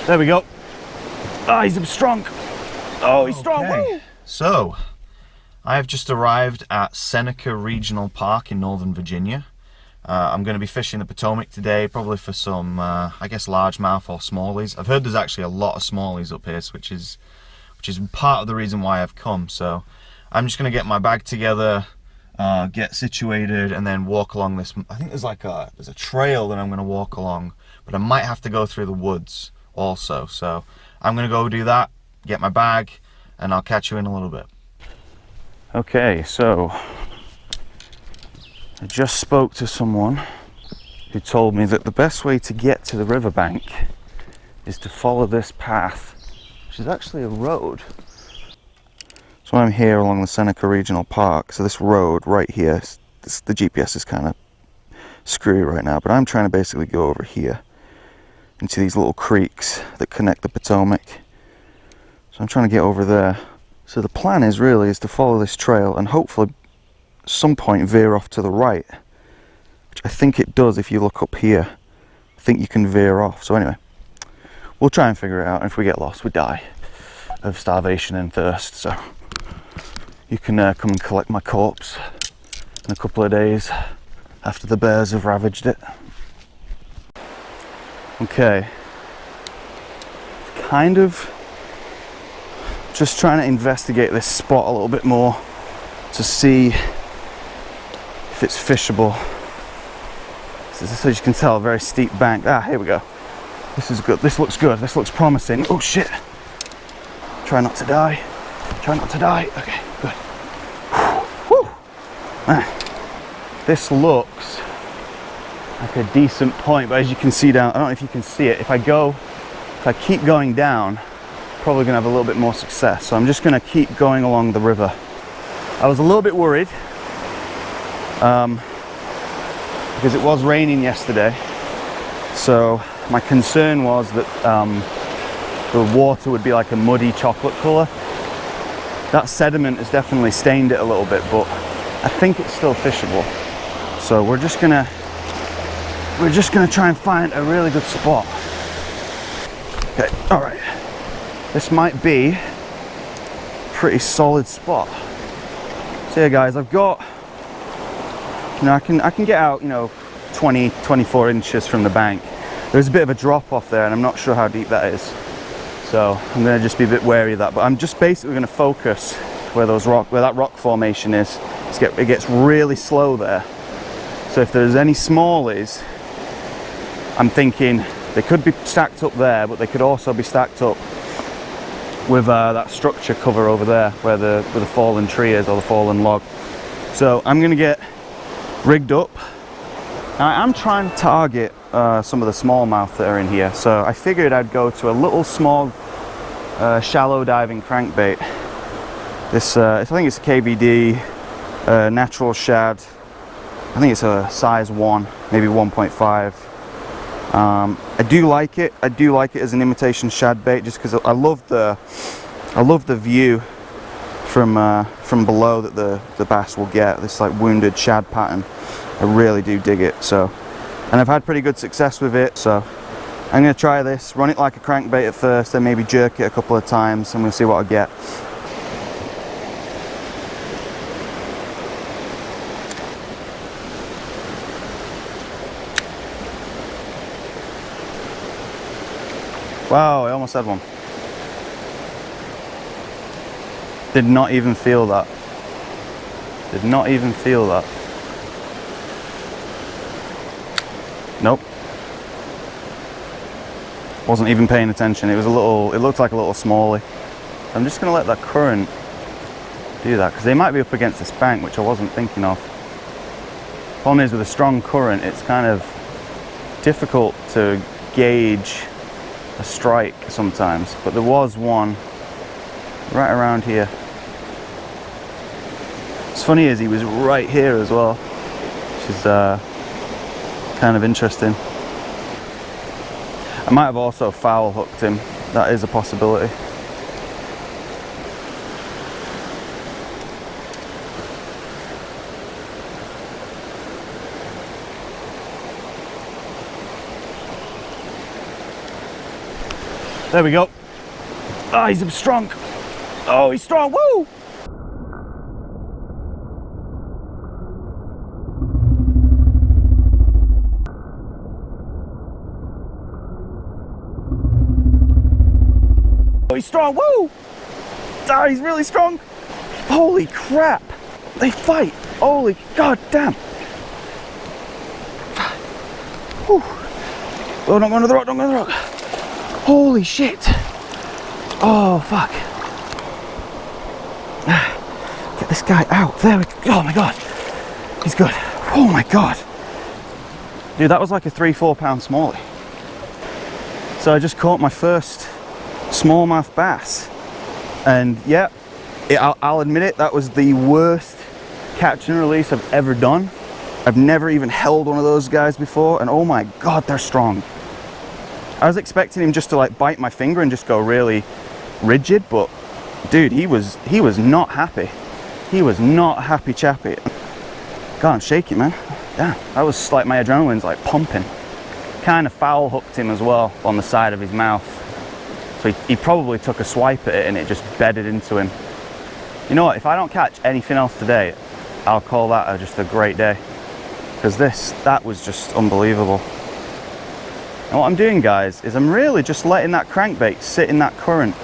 There we go. Oh, he's strong. Oh, he's strong. Woo! So, I have just arrived at Seneca Regional Park in Northern Virginia. I'm going to be fishing the Potomac today, probably for some, I guess, largemouth or smallies. I've heard there's actually a lot of smallies up here, which is part of the reason why I've come. So, I'm just going to get my bag together, get situated, and then walk along this. I think there's a trail that I'm going to walk along, but I might have to go through the woods also. So, I'm going to go do that, get my bag, and I'll catch you in a little bit. Okay, so I just spoke to someone who told me that the best way to get to the riverbank is to follow this path, which is actually a road. So I'm here along the Seneca Regional Park, so this road right here, the GPS is kind of screwy right now, but I'm trying to basically go over here into these little creeks that connect the Potomac. So I'm trying to get over there. So the plan is to follow this trail and hopefully at some point veer off to the right, which I think it does if you look up here. I think you can veer off. So anyway, we'll try and figure it out, and if we get lost we die of starvation and thirst. So you can come and collect my corpse in a couple of days after the bears have ravaged it. Okay, kind of just trying to investigate this spot a little bit more to see if it's fishable. This is, as you can tell, a very steep bank. Ah, here we go. This is good. This looks good. This looks promising. Oh shit. Try not to die. Try not to die. Okay, good. Whew. Ah. This looks like a decent point, but as you can see down, I don't know if you can see it. If I keep going down, probably gonna have a little bit more success. So I'm just gonna keep going along the river. I was a little bit worried because it was raining yesterday. So my concern was that the water would be like a muddy chocolate color. That sediment has definitely stained it a little bit, but I think it's still fishable. So we're just gonna try and find a really good spot. Okay, all right. This might be a pretty solid spot. So yeah guys, I've got, I can get out, 20, 24 inches from the bank. There's a bit of a drop off there and I'm not sure how deep that is. So I'm gonna just be a bit wary of that, but I'm just basically gonna focus where that rock formation is. It gets really slow there. So if there's any smallies, I'm thinking they could be stacked up there, but they could also be stacked up with that structure cover over there where the fallen tree is, or the fallen log. So I'm gonna get rigged up. Now I'm trying to target some of the smallmouth that are in here, so I figured I'd go to a little small shallow diving crankbait. This I think it's a KVD natural shad. I think it's a size 1, maybe 1.5. I do like it. I do like it as an imitation shad bait, just because I love the view from below that the bass will get. This like wounded shad pattern. I really do dig it. So, and I've had pretty good success with it. So I'm going to try this. Run it like a crankbait at first, then maybe jerk it a couple of times, and we'll see what I get. Wow, I almost had one. Did not even feel that. Did not even feel that. Nope. Wasn't even paying attention. It looked like a little smallie. I'm just gonna let that current do that, because they might be up against this bank, which I wasn't thinking of. Problem is, with a strong current, it's kind of difficult to gauge a strike sometimes, but there was one right around here. What's funny is he was right here as well, which is kind of interesting. I might have also foul hooked him. That is a possibility. There we go. Oh, he's strong. Oh, he's strong. Woo! Oh, he's strong. Woo! Oh, he's really strong. Holy crap. They fight. Holy god damn. Whew. Oh, don't go under the rock, don't go under the rock. Holy shit. Oh, fuck. Get this guy out. There we go. Oh my god. He's good. Oh my god. Dude, that was like a 3-4 pound smallie. So I just caught my first smallmouth bass. And yeah, I'll admit it, that was the worst catch and release I've ever done. I've never even held one of those guys before, and oh my god, they're strong. I was expecting him just to like bite my finger and just go really rigid, but dude, he was not happy. He was not happy chappy. God, I'm shaky, man. Damn, that was like my adrenaline's like pumping. Kind of foul hooked him as well on the side of his mouth. So he probably took a swipe at it and it just bedded into him. You know what, if I don't catch anything else today, I'll call that just a great day. Because that was just unbelievable. And what I'm doing, guys, is I'm really just letting that crankbait sit in that current.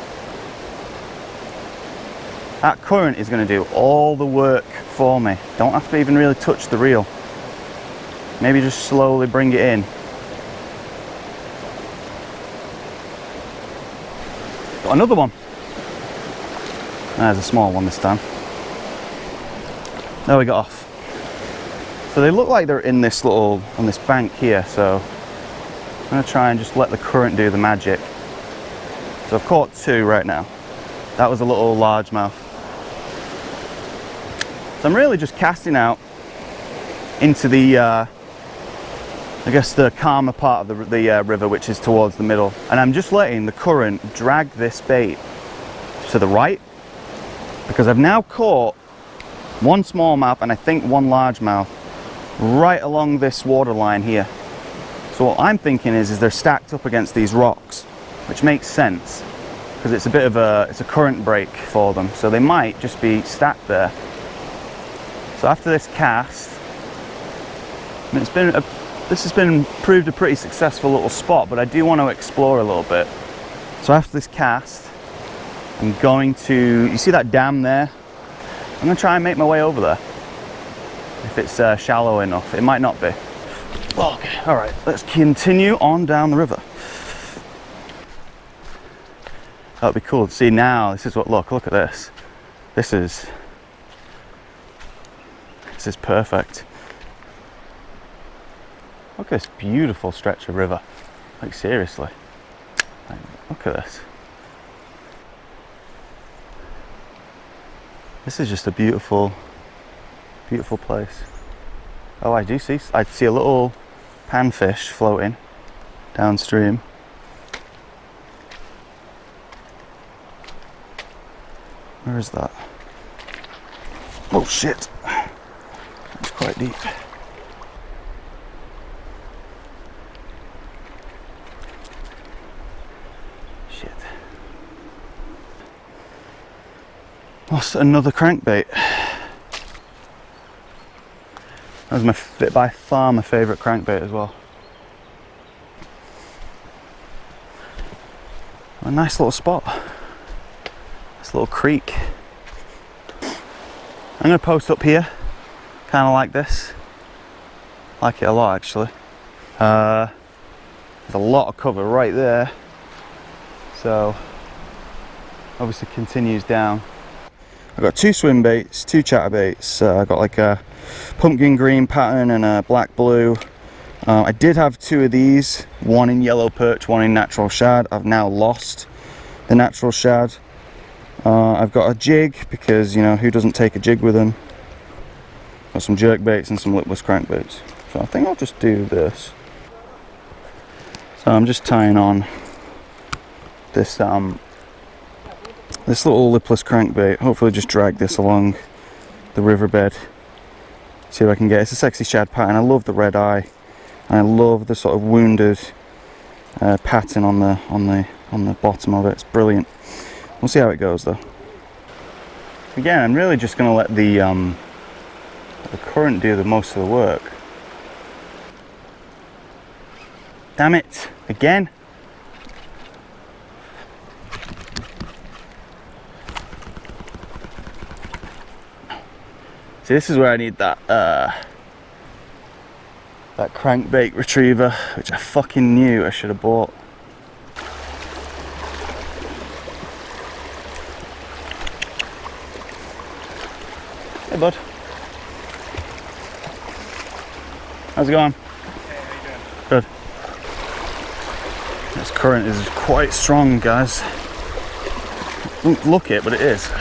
That current is going to do all the work for me. Don't have to even really touch the reel. Maybe just slowly bring it in. Got another one. There's a small one this time. There we got off. So they look like they're in this on this bank here, so I'm gonna try and just let the current do the magic. So I've caught 2 right now. That was a little largemouth. So I'm really just casting out into the, I guess the calmer part of the river, which is towards the middle. And I'm just letting the current drag this bait to the right, because I've now caught 1 smallmouth and I think 1 largemouth right along this water line here. So what I'm thinking is they're stacked up against these rocks, which makes sense because it's a bit of it's a current break for them. So they might just be stacked there. So after this cast, I mean, this has been proved a pretty successful little spot, but I do want to explore a little bit. So after this cast, I'm going to, you see that dam there? I'm going to try and make my way over there. If it's shallow enough. It might not be. Okay, all right, let's continue on down the river. That'd be cool to see now. This is what, look at this. This is perfect. Look at this beautiful stretch of river. Like seriously. Like, look at this. This is just a beautiful place. Oh, I see a little panfish floating downstream. Where is that? Oh shit, it's quite deep. Shit. Lost another crankbait. That was by far my favourite crankbait as well. A nice little spot. This little creek. I'm going to post up here, kind of like this. Like it a lot actually. There's a lot of cover right there. So, obviously continues down. I've got 2 swim baits, 2 chatterbaits. I've got like a pumpkin green pattern and a black blue. I did have 2 of these, 1 in yellow perch, 1 in natural shad. I've now lost the natural shad. I've got a jig because, you know, who doesn't take a jig with them? Got some jerk baits and some lipless crankbaits. So I think I'll just do this. So I'm just tying on this this little lipless crankbait. Hopefully just drag this along the riverbed. See if I can get it. It's a sexy shad pattern. I love the red eye. And I love the sort of wounded pattern on the on the bottom of it. It's brilliant. We'll see how it goes though. Again, I'm really just going to let the current do the most of the work. Damn it! Again. See, this is where I need that that crankbait retriever, which I fucking knew I should have bought. Hey bud. How's it going? Hey, how you doing? Good. This current is quite strong, guys. Don't look it, but it is.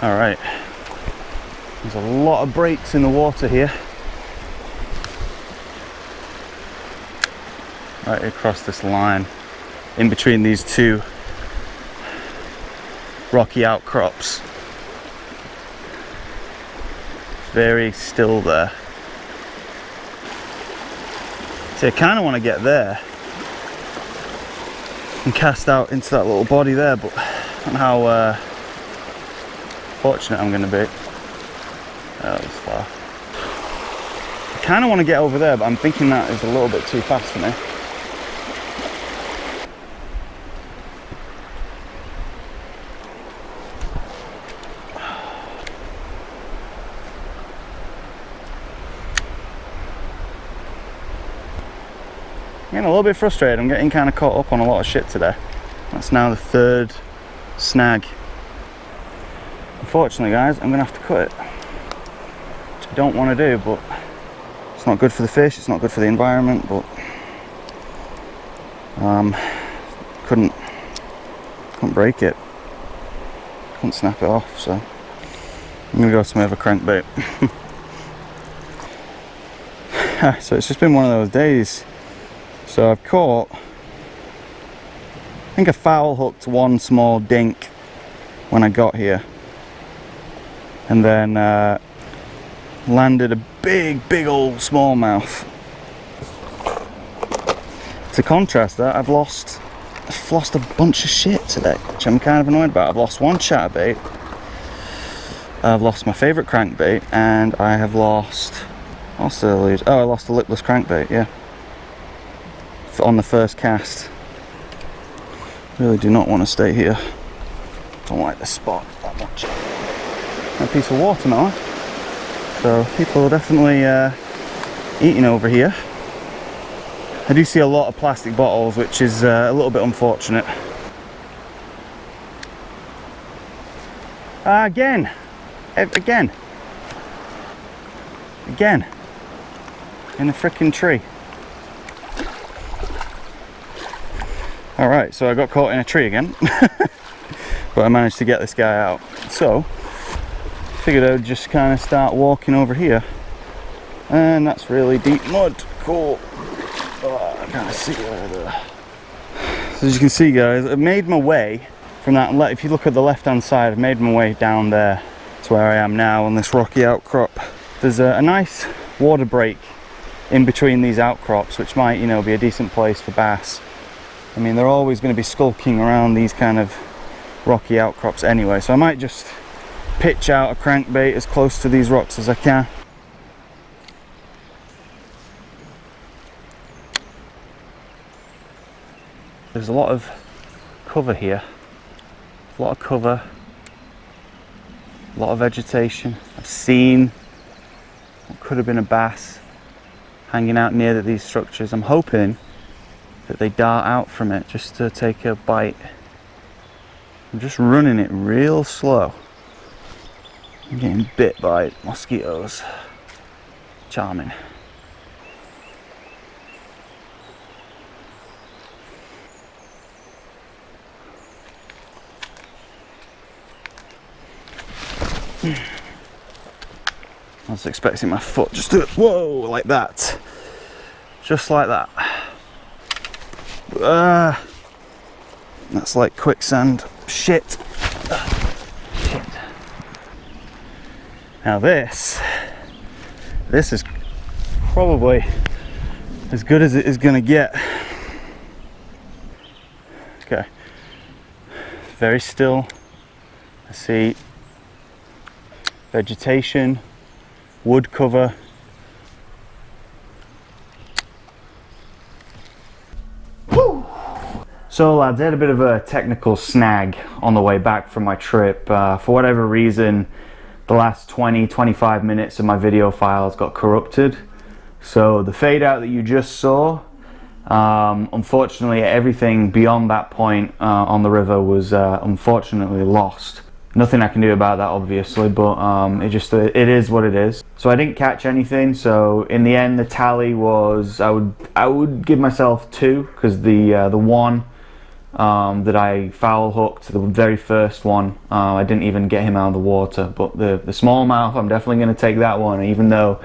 Alright. There's a lot of breaks in the water here. Right across this line, in between these two rocky outcrops. Very still there. See, I kind of want to get there and cast out into that little body there, but I don't know how fortunate I'm going to be. That was far. I kind of want to get over there, but I'm thinking that is a little bit too fast for me. I'm getting a little bit frustrated. I'm getting kind of caught up on a lot of shit today. That's now the third snag. Unfortunately, guys, I'm gonna have to cut it, which I don't want to do, but it's not good for the fish, it's not good for the environment, but couldn't break it, couldn't snap it off, so I'm gonna go to my other crankbait. So it's just been one of those days. So I've caught, I think I foul hooked one small dink when I got here, and then landed a big old smallmouth. To contrast that, I've lost a bunch of shit today, which I'm kind of annoyed about. I've lost one chatterbait, I've lost my favourite crankbait, and I have lost, what else did I lose? Oh, I lost a lipless crankbait, yeah. On the first cast. Really do not want to stay here. Don't like the spot that much. A piece of watermelon. So people are definitely eating over here. I do see a lot of plastic bottles, which is a little bit unfortunate. Again, in the frickin' tree. Alright, so I got caught in a tree again, but I managed to get this guy out. So, figured I would just kind of start walking over here, and that's really deep mud. Cool. Oh, I can't see where the... So as you can see, guys, I've made my way from that, if you look at the left hand side, I've made my way down there to where I am now on this rocky outcrop. There's a nice water break in between these outcrops, which might, you know, be a decent place for bass. I mean, they're always going to be skulking around these kind of rocky outcrops anyway, so I might just pitch out a crankbait as close to these rocks as I can. There's a lot of cover here, a lot of cover, a lot of vegetation. I've seen what could have been a bass hanging out near these structures. I'm hoping that they dart out from it just to take a bite. I'm just running it real slow. I'm getting bit by mosquitoes. Charming. I was expecting my foot just to, whoa, like that. Just like that. That's like quicksand. Shit. Shit. Now this is probably as good as it is gonna get. very still. I see vegetation, wood cover. Woo! So lads, I had a bit of a technical snag on the way back from my trip. For whatever reason, the last 20-25 minutes of my video files got corrupted. So the fade out that you just saw, unfortunately everything beyond that point on the river was unfortunately lost. Nothing I can do about that obviously, but it is what it is. So I didn't catch anything, so in the end the tally was, I would give myself 2, because the one that I foul hooked, the very first one, I didn't even get him out of the water. But the smallmouth, I'm definitely going to take that one, even though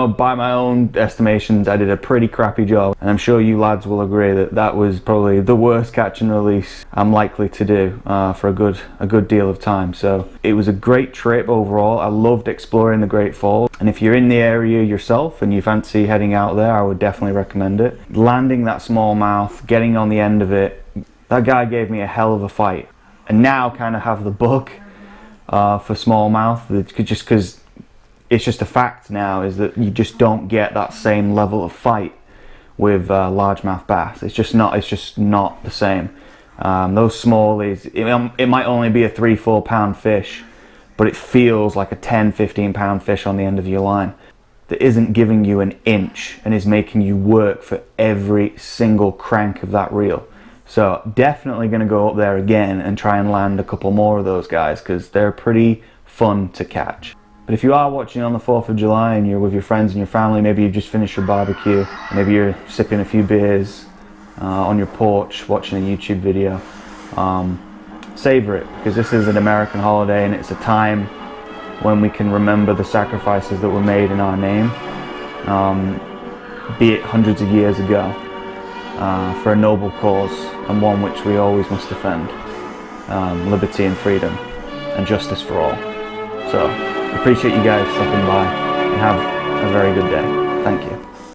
by my own estimations I did a pretty crappy job, and I'm sure you lads will agree that that was probably the worst catch and release I'm likely to do for a good deal of time. So it was a great trip overall. I loved exploring the Great Falls, and if you're in the area yourself and you fancy heading out there, I would definitely recommend it. Landing that smallmouth, getting on the end of it, that guy gave me a hell of a fight, and now kind of have the bug for smallmouth, just because it's just a fact now, is that you just don't get that same level of fight with largemouth bass. It's just not the same. Those smallies, it might only be a 3-4 pound fish, but it feels like a 10-15 pound fish on the end of your line that isn't giving you an inch and is making you work for every single crank of that reel. So definitely going to go up there again and try and land a couple more of those guys, because they're pretty fun to catch. But if you are watching on the 4th of July and you're with your friends and your family, maybe you've just finished your barbecue, maybe you're sipping a few beers on your porch watching a YouTube video, savor it, because this is an American holiday and it's a time when we can remember the sacrifices that were made in our name, be it hundreds of years ago, for a noble cause, and one which we always must defend, liberty and freedom and justice for all. So appreciate you guys stopping by, and have a very good day. Thank you.